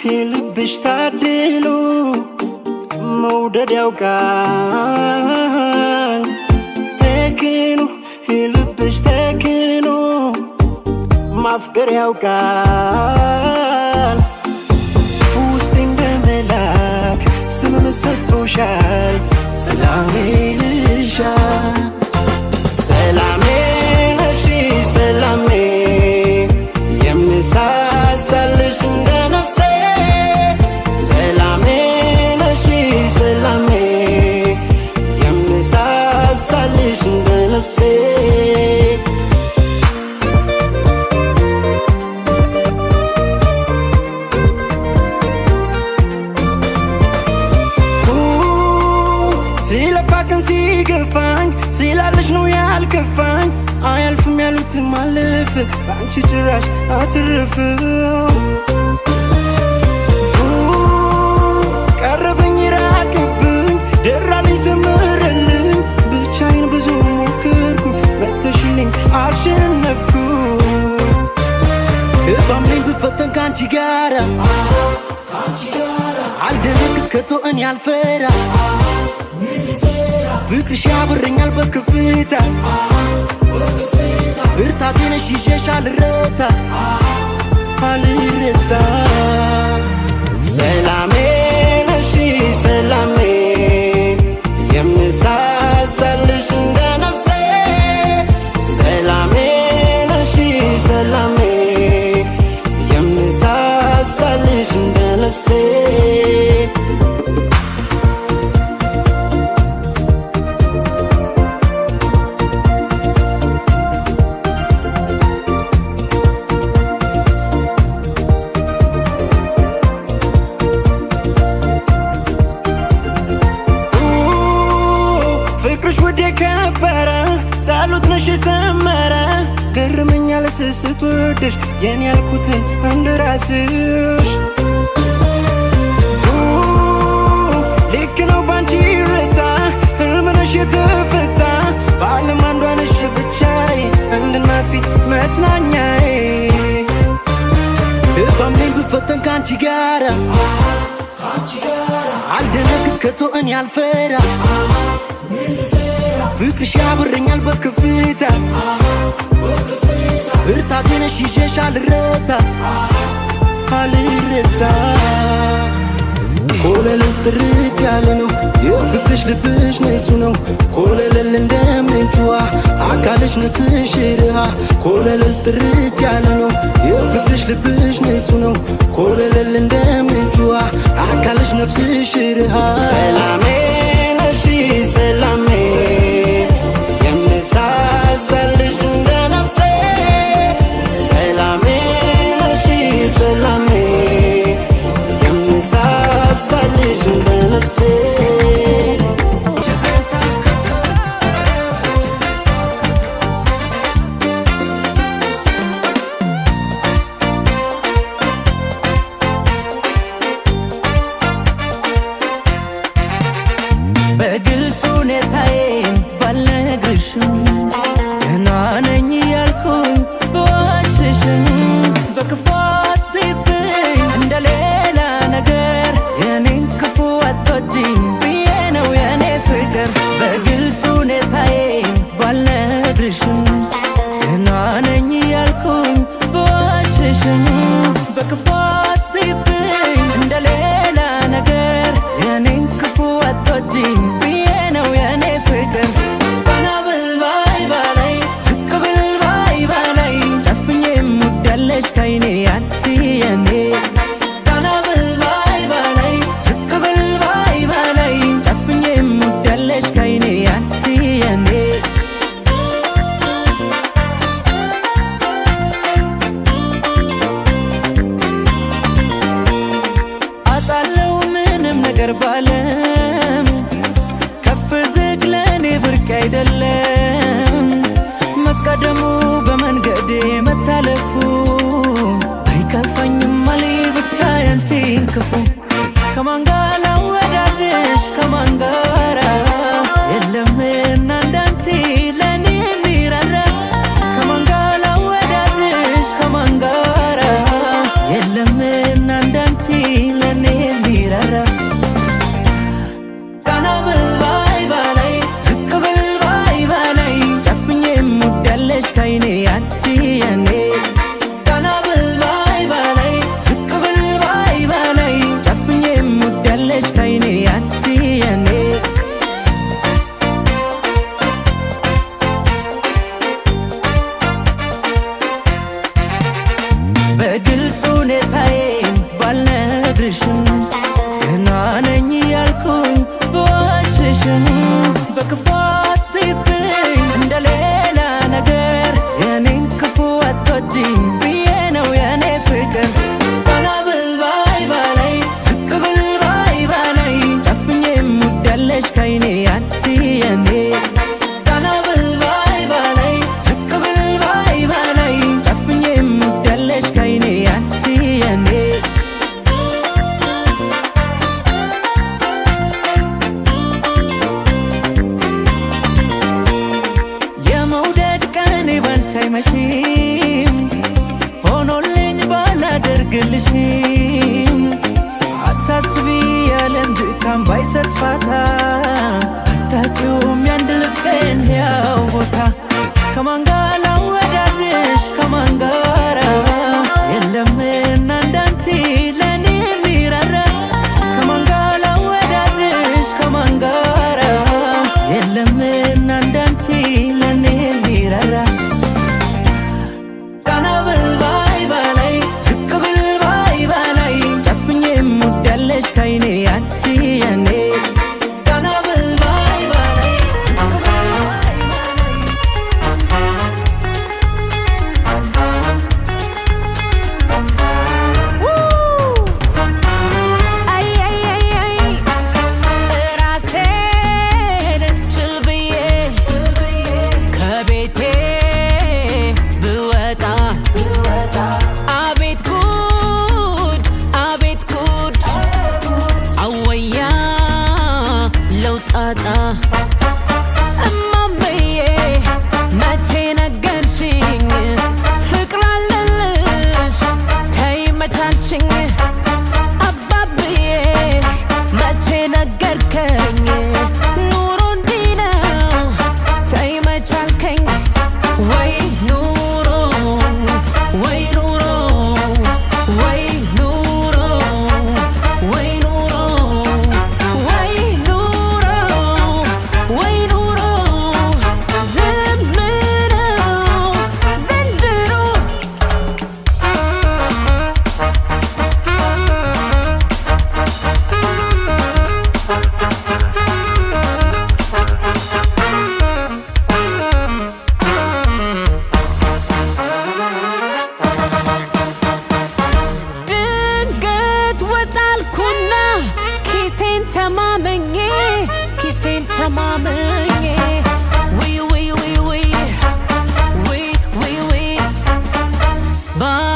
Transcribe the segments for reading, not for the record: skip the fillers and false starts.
የልብሽ ታድሎ መውደድ ያውቃል ተክኖ የልብሽ ተክኖ ማፍቀር ያውቃል ውስጤን በመላክ ስምም ሰጥቶሻል ሰላሜ ልሻል ሰላሜ ነሽ ሰላሜ የምሳሳልሽ እንደ ነፍሴ ሰላሜ ነሽ ሰላሜ የምሳሳልሽ እንደ ነፍሴ ሲለፋቅን ሲገፋኝ ሲላለሽ ነው ያልከፋኝ አያልፍም ያሉትም አለፈ በአንቺ ጭራሽ አትርፍም ቀረበኝ ራቅብኝ ደራልኝ ሰመረልኝ ብቻዬን ብዙ ሞክርኩ መተሽልኝ አሸነፍኩ ባምነኝ ብፈተን ካንቺ ጋራ አልደነግጥ ከቶ እኔ አልፈራ ፍቅርሽ ያብረኛል በከፍታ ብርታቴ ነሽ ይዤሽ አልረታ ሰላሜ ነሽ ሰላሜ የምሳሳልሽ እንደ ነፍሴ ሰላሜ ነሽ ሰላሜ የምሳሳልሽ እንደ ነፍሴ ፍቅርሽ ወደ ከበረ ጸሎት ነሽ ሰመረ ገርመኛል ስስት ወደሽ የኔ ያልኩትን እንደራስሽ ልክ ነው ባንቺ ረታ ህልም ነሽ የተፈታ በዓለም አንዷ ነሽ ብቻዬ እንደ እናት ፊት መጽናኛዬ ባምነኝ ብፈተን ካንቺ ጋራ አልደነግጥ ከቶ እኔ አልፈራ ፍቅርሽ ያብረኛል በከፍታ ብርታቴ ነሽ ይዤሽ አልረታ ኮለል ጥርት ያለ ነው የፍቅርሽ ልብሽ ንጹህ ነው ኮለል እንደምንጭዋ አካልሽ ነፍስሽ ርሃ ኮለል ጥርት ያለ ነው የፍቅርሽ ልብሽ ንጹህ ነው ኮለል እንደምንጭዋ አካልሽ ነፍስሽ ርሃ ሰላሜ ነሽ ሰላሜ የምሳሳልሽ እንደ ነፍሴ ሰላሜ ነሽ ሰላሜ የምሳሳልሽ እንደ ነፍሴ በግልጽ ሁኔታዬን ባልነግርሽም ገና ነኝ ያልኩኝ በዋሽሽም በክፉ አትይብኝ እንደሌላ ነገር የኔን ክፉ አትወጂኝ ብዬ ነው የኔ ፍቅር በግልጽ ሁኔታዬን ባልነግርሽም ገና ነኝ ያልኩኝ በዋሽሽም በክፉ አትይብኝ እንደሌላ ነገር የኔን ክፉ አትወጂኝ ብዬ ነው የኔ ፍቅር ቀናብል ባይ ባላይ ዝቅብል ባይ ባላይ ጨፍኜ ሙዳለሽ ከይኔ አንቺ የኔ ቀናብል ባይ ባላይ ዝቅብል ባይ ባላይ ጨፍኜ ሙዳለሽ ከይኔ አንቺ የኔ አጣለው ምንም ነገር ባለም ከፍ ዝቅ ለኔ ብርቅ አይደለም መቀደሙ በመንገዴ መታለፉ አይከፋኝም አለ ብቻ ያንቺን ክፉ ከማን ጋር ላወዳድርሽ ከማን ጋራ የለምና እንዳንቺ ለኔ የሚራራ ከማን ጋር ላወዳድርሽ ከማን ጋራ የለምና እንዳንቺ አይመሽም ሆኖልኝ ባላደርግልሽም አታስቢ ያለም ድካም ባይሰጥ ፋታ አታጭውም ያንድ ልቤን ሕያው ቦታ ከማን ጋር ላወዳድርሽ ከማን ጋራ የለምና እንዳንቺ ለኔ የሚራራ ከማን ጋር ላወዳድርሽ ከማን ጋራ የለምና እንዳንቺ ለኔ የሚራራ ቀና ብል ባይ ባላይ ዝቅ ብል ባይ ባላይ ጨፍኜ እምወዳለሽ ከዓይኔ አንቺ የኔ ቀና ብል ባይ ባላይ ዝቅ ብል ባይ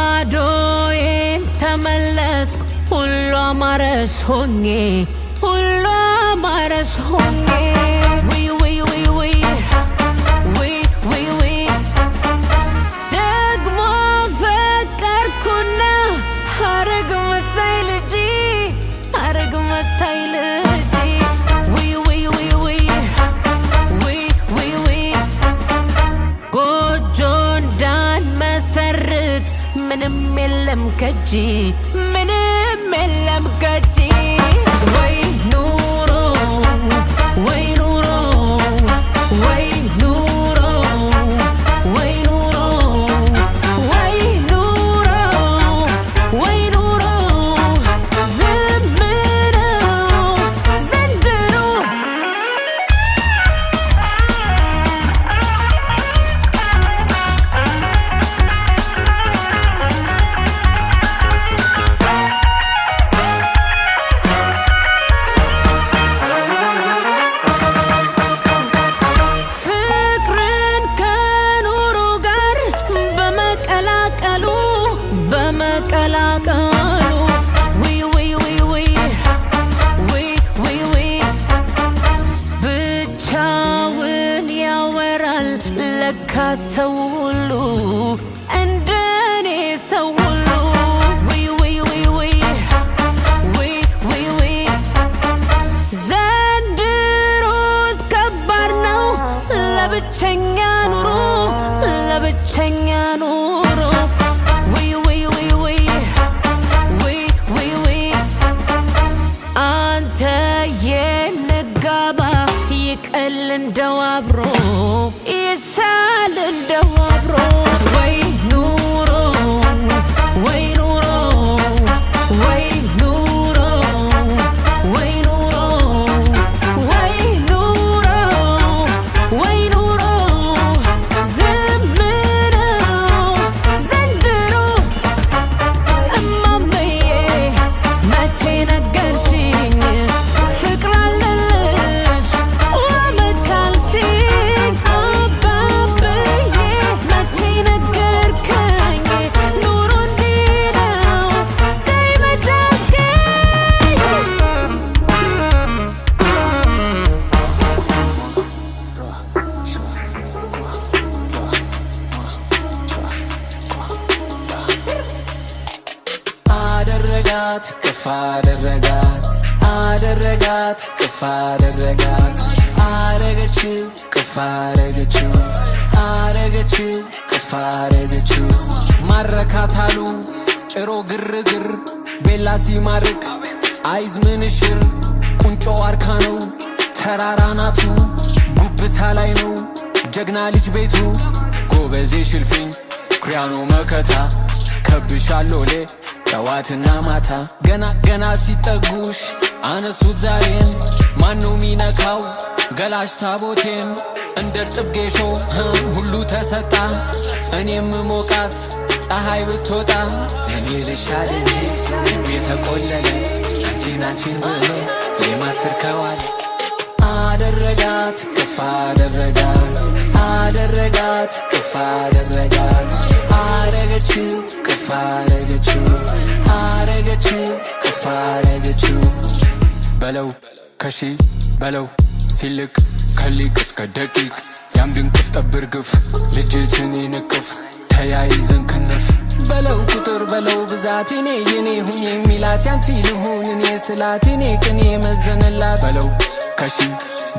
ባዶዬን ተመለስኩ ሁሉ አማረሽ ሆኜ ሁሉ አማረሽ ሆኜ ደግሞ ፈቀርኩና ሐረግ መሳይ ልጅ ሐረግ መሳይ ልጅ ምንም የለም ከጂ ምንም የለም ከጂ ወይ ኑሮ ወይ ኑሮ ወይ ኑሮ ወይ ኑሮ ወይ ኑሮ ወይ ኑሮ ዝም ነው ዘንድሮ ብቻውን ያወራል ለካ ሰው ሁሉ እንደኔ ሰው ሁሉ ዘንድሮስ ከባድ ነው ለብቸኛ ኑሮ ለብቸኛ ኑሮ አንተ የነጋባ ይቀል እንደው አብሮ ይሻል እንደው አብሮ ወይ ኑሮ ወይ ኑሮ ወይ ኑሮ ወይ ኑሮ ወይ ኑሮ ወይ ኑሮ ዝም ነው ዘንድሮ እማምዬ መቼ ነገርሽኝ ፍቅር አለልሽ ወመቻልሽኝ አባብዬ መቼ ነገር ቅፍ አደረጋት አደረጋት ቅፍ አደረጋት አረገችው ቅፍ አረገችው አረገችው ቅፍ አረገችው ማረካት አሉ ጭሮ ግርግር ቤላ ሲማርክ አይዝ ምንሽር ቁንጮ ዋርካ ነው ተራራ ናቱ ጉብታ ላይ ነው ጀግና ልጅ ቤቱ ጎበዜ ሽልፍኝ ኩሪያኖ መከታ ከብሻሎሌ ጠዋትና ማታ ገና ገና ሲጠጉሽ አነሱት ዛሬን ማነው ሚነካው ገላሽ ታቦቴን እንደርጥብ ጌሾ ሁሉ ተሰጣ እኔም ሞቃት ፀሐይ ብትወጣ እኔ ልሻል እንጂ ልቤ ተቆለለ አንቺን አንቺን ብሎ ሌማት ስርከዋል አደረጋት ቅፍ አደረጋት አደረጋት ቅፍ አደረጋት አረገችው ቅፍ አረገችው አረገችው ቅፍ አረገችው በለው ከሺ በለው ሲልቅ ከሊቅ እስከ ደቂቅ ያም ድንቅፍ ጠብር ግፍ ልጅትን ይንቅፍ ተያይዘን ክንፍ በለው ቁጥር በለው ብዛት እኔ የኔ ሁኝ የሚላት ያንቺ ልሁን እኔ ስላት እኔ ቅኔ መዘነላት በለው ከሺ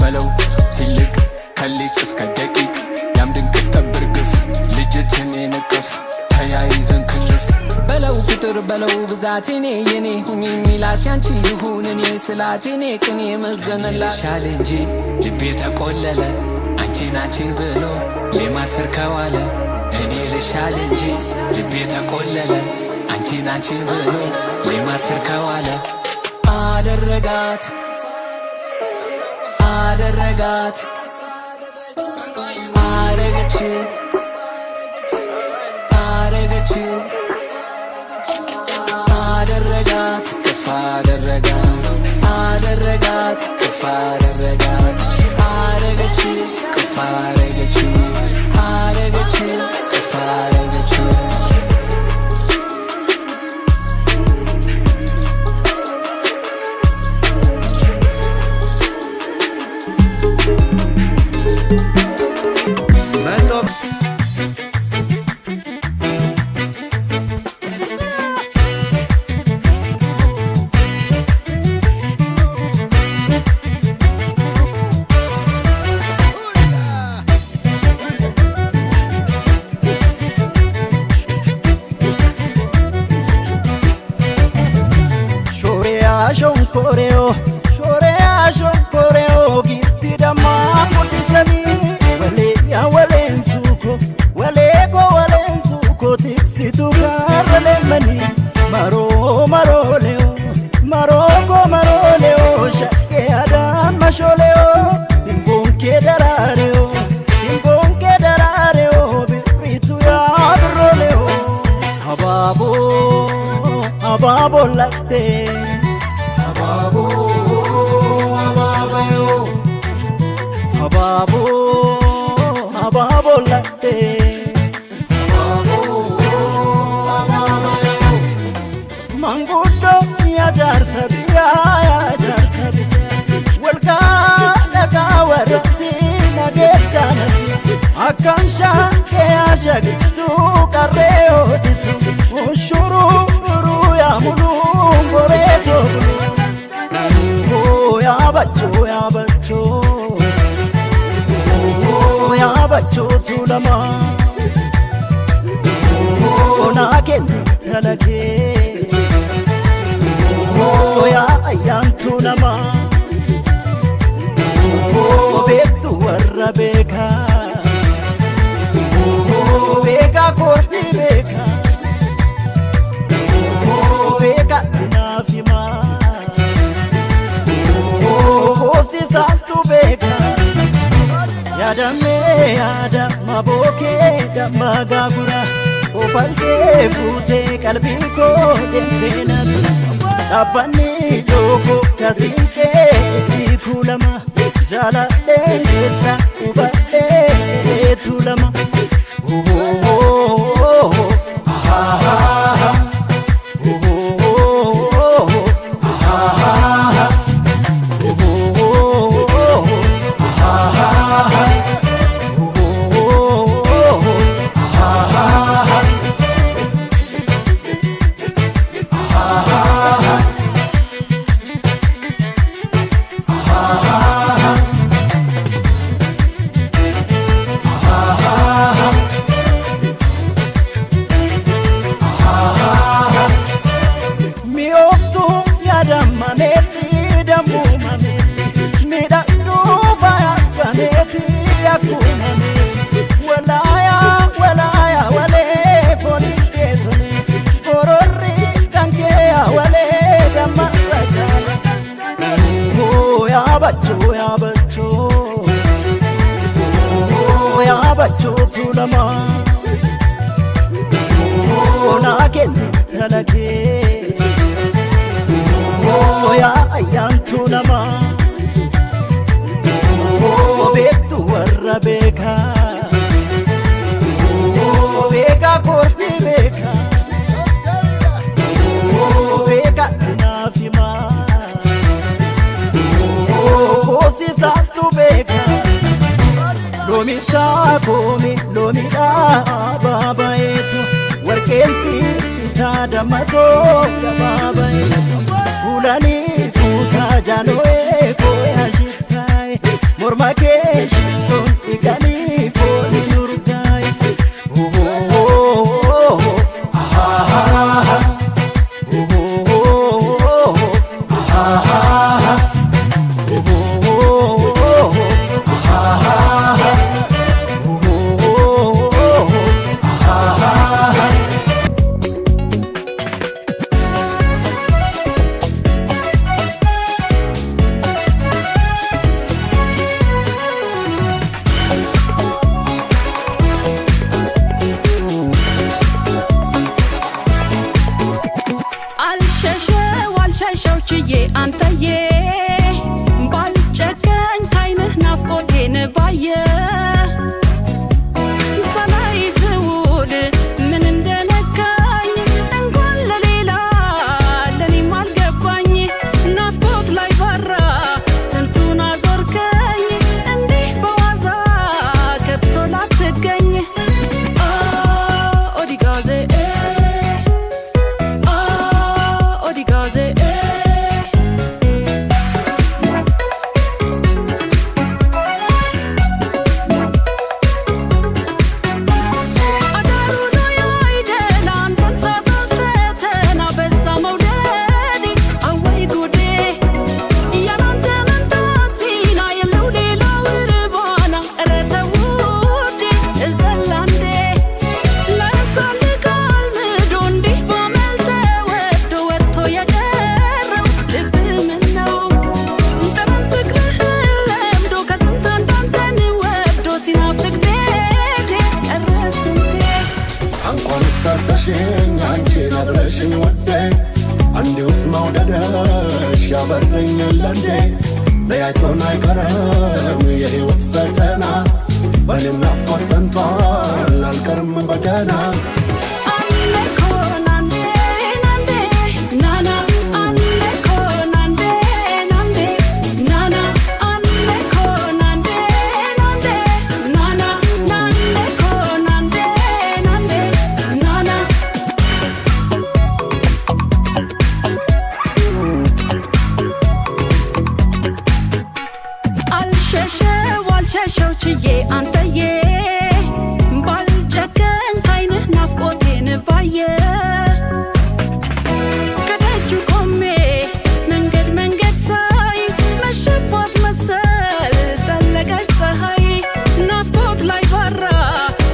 በለው ሲልቅ ከሊቅ እስከ ደቂቅ ያም ድንቅፍ ጠብር ግፍ ልጅትን ይንቅፍ ተያይዘን ክንፍ በለው ቁጥር በለው ብዛት እኔ የኔ ሁኝ የሚላት ያንቺ ልሁን እኔ ስላት እኔ ቅኔ መዘነላት ልሻል እንጂ ልቤ ተቆለለ አንቺን አንቺን ብሎ ሌማት ስር ከዋለ እኔ ልሻል እንጂ ልቤ ተቆለለ አንቺን አንቺን ብሎ ሌማት ስር ከዋለ አደረጋት አደረጋት አረገችው አረገችው አደረጋት ቅፍ አደረጋት አደረጋት ቅፍ አደረጋት አረገችው ቅፍ አረገችው አረገችው ቅፍ አረገችው shonkoreo shorea shonkoreo gifti dama kudisani walensuko tiksitu karale mani maro leo maroko leo shake adam masholeo simbonke darareo biritu ya adroleo hababo latte hababo latte mangudo ya jarsabiya walka daga warasi nagejanasi akamsha ke ashagitu kareo ditu ushuru ya mulu goreto ya bacho tulama na ken talake ya ayam tulama betu warra beka korti beka tinafima si saltu beka yada maboke damma gagura ofalke fute kalbi ko demtena abani dogo kasinke dikulama jala desa ubade tulama yakkumani walaya walaya wale foni ketuni gororri kanke wale damarajala ya bacho tulama naken halake ya ayan tulama betu warra beka korti beka nafima kosi satu beka lomita komi lomita baba etu warkensi itada mato baba etu ulani kuta janoe koya shitai morma keshiton igani foni nurtai አንተዬ ባልጨከኝ ካይንህ ናፍቆቴን ባየ ሰማይ ስውል ምን እንደነካኝ እንኳን ለሌላ ለኔም አልገባኝ ናፍቆት ላይ ባራ ስንቱን አዞርከኝ እንዲህ በዋዛ ከቶ ላትገኝ ኦዲጋዜ ኦዲጋዜ አንቺን አብረሽኝ ወዴ አንዴውስ መውደድሽ ያበረኝ ለንዴ ለያይቶን አይቀርም የህይወት ፈተና በኔም ናፍቆት ጸንቷል አልቀርም በደህና ሸውችዬ አንተዬ ባልጨከኝ ካይንህ ናፍቆቴን ባየ ከደጁ ቆሜ መንገድ መንገድ ሳይ መሸባት መሰል ጠለቀች ፀሐይ ናፍቆት ላይ ባራ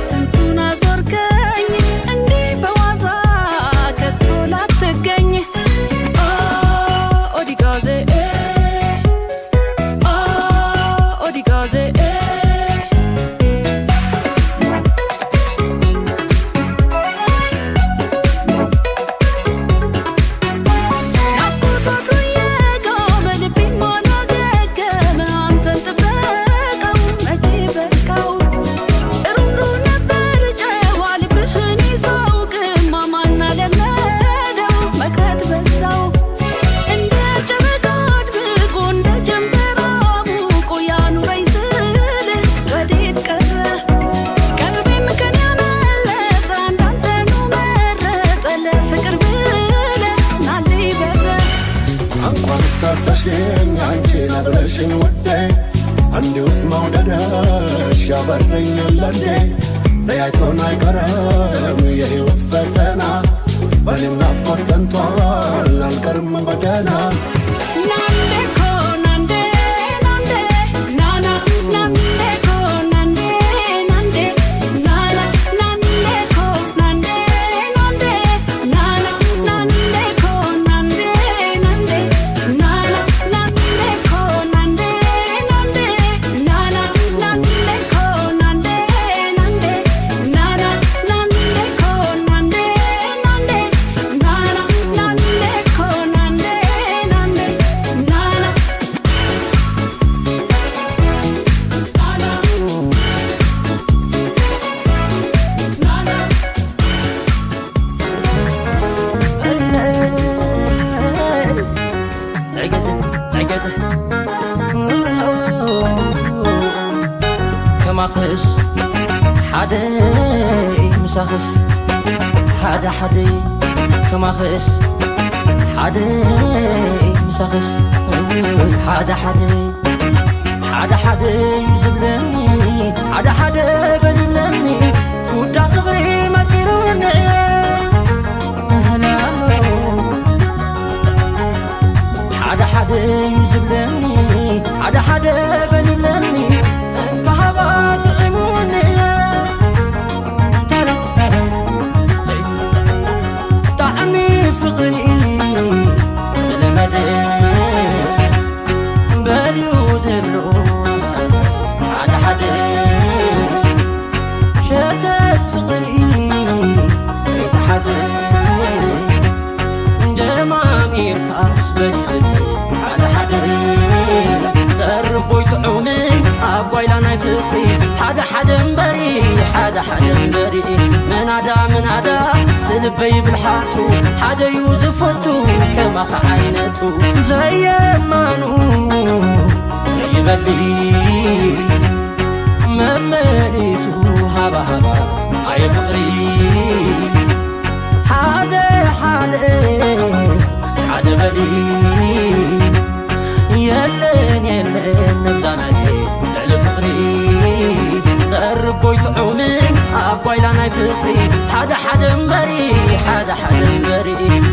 ስንቱን አዞርከኝ እንዲህ በዋዛ ከቶ ላትገኝ ኦዲጋዜ ኦዲጋዜ startashing አንቺን አብረሽኝ ወዴ አንዴውስ መውደድሽ ያበረኝ ለንዴ ለያይቶን አይቀርም የህይወት ፈተና በኔም ናፍቆት ጸንቷል አልቀርም በደህና ናንዴ ኮ ናንዴ ናንዴ ናና ናንዴ ኮ ናንዴ كماخس حدي مساخس حدا حدي كماخس حدي مساخس حدا حدي يزبلني حدا بلبلني ودا فقري ما تيروني حدا يزبلني حدا بلبلني انت هبا تعموني طعمي فقري زلمدي بليو زبلو حدا شتت فقري يتحزن جمامير كاس بلغني حدا دربوي تعوني أبوي لنا فقري حدا مبري من عدا تلبي بالحاتو حدا يوزفتو كما خعينتو زي مانو زي بلي ممنيسو هبا عي فقري حدا بلي يلن نبزاني لعل فقري دربوي تعوني أبوي لنا فقري حدا مبري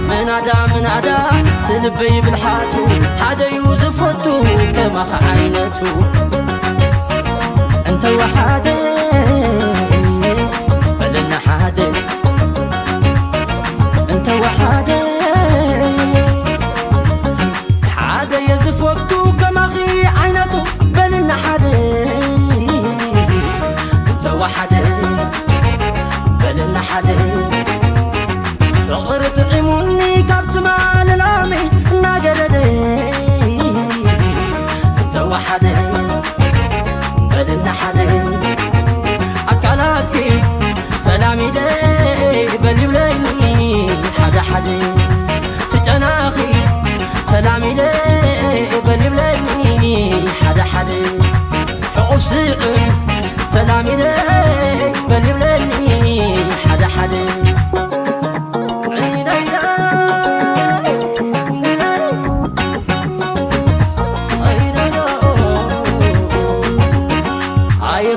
من عدا تلبي بالحاتو حدا يوزفتو كما خعينتو انت وحدي بلنا حدي انت وحدي حدا يزف وقتو كما غي عينتو بلنا حدي انت وحدي بلنا حدي فقر تعيموني كابت مال العامي ناقردي انت وحدي بلنا حدي أكلاتكي سلامي دي بلي بليني حدا تجناخي سلامي دي بلي بليني حدا عقوسيق سلامي دي بلي بليني حدا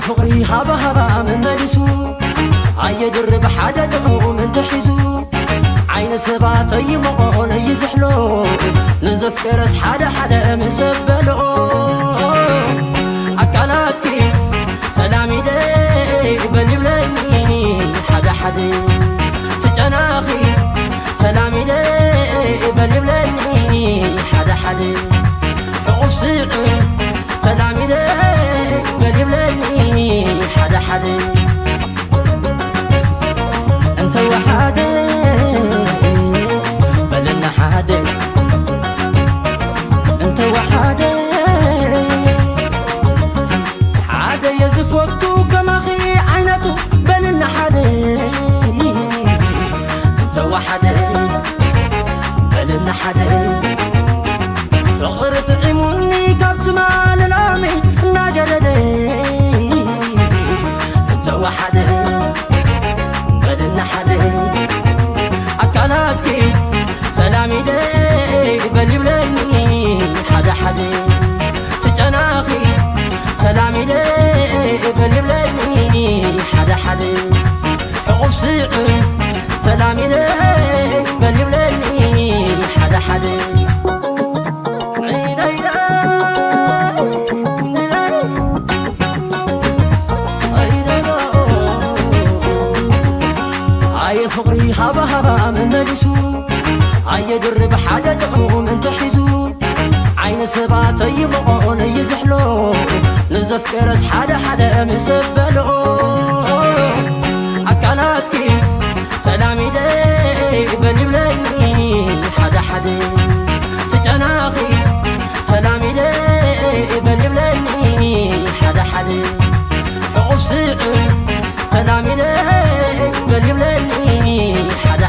فقري هبا من ملسو عي درب حدا دمو من تحزو عين سبات يمقون يزحلو نزف كرس حدا مسبلو أكلاتكي سلامي دي بلي بليني حدا تجناخي سلامي دي بلي بليني حدا عقوسيق سلامي دي بلي بليني حدا انت وحدي بلنا حدي انت وحدي حدا يزف وقتو كما غي عينتو بلنا حدي انت وحدي بلنا حدي فقر تعيموني كابت مال العامي ناقردي انت وحدي بلنا حدي أكلاتكي سلامي دي بلي بليني حدا تجناخي سلامي دي بلي بليني حدا عقوسيق سلامي دي بلي بليني حدا فقري هبا من ملسو عي درب حدا دمو من تحزو عين سبات يمقون يزحلو نزف كرس حدا مسبلو أكلاتكي سلامي دي بلي بليني حدا تجناخي سلامي دي بلي بليني حدا عقوسيق سلامي دي بلي بليني حدا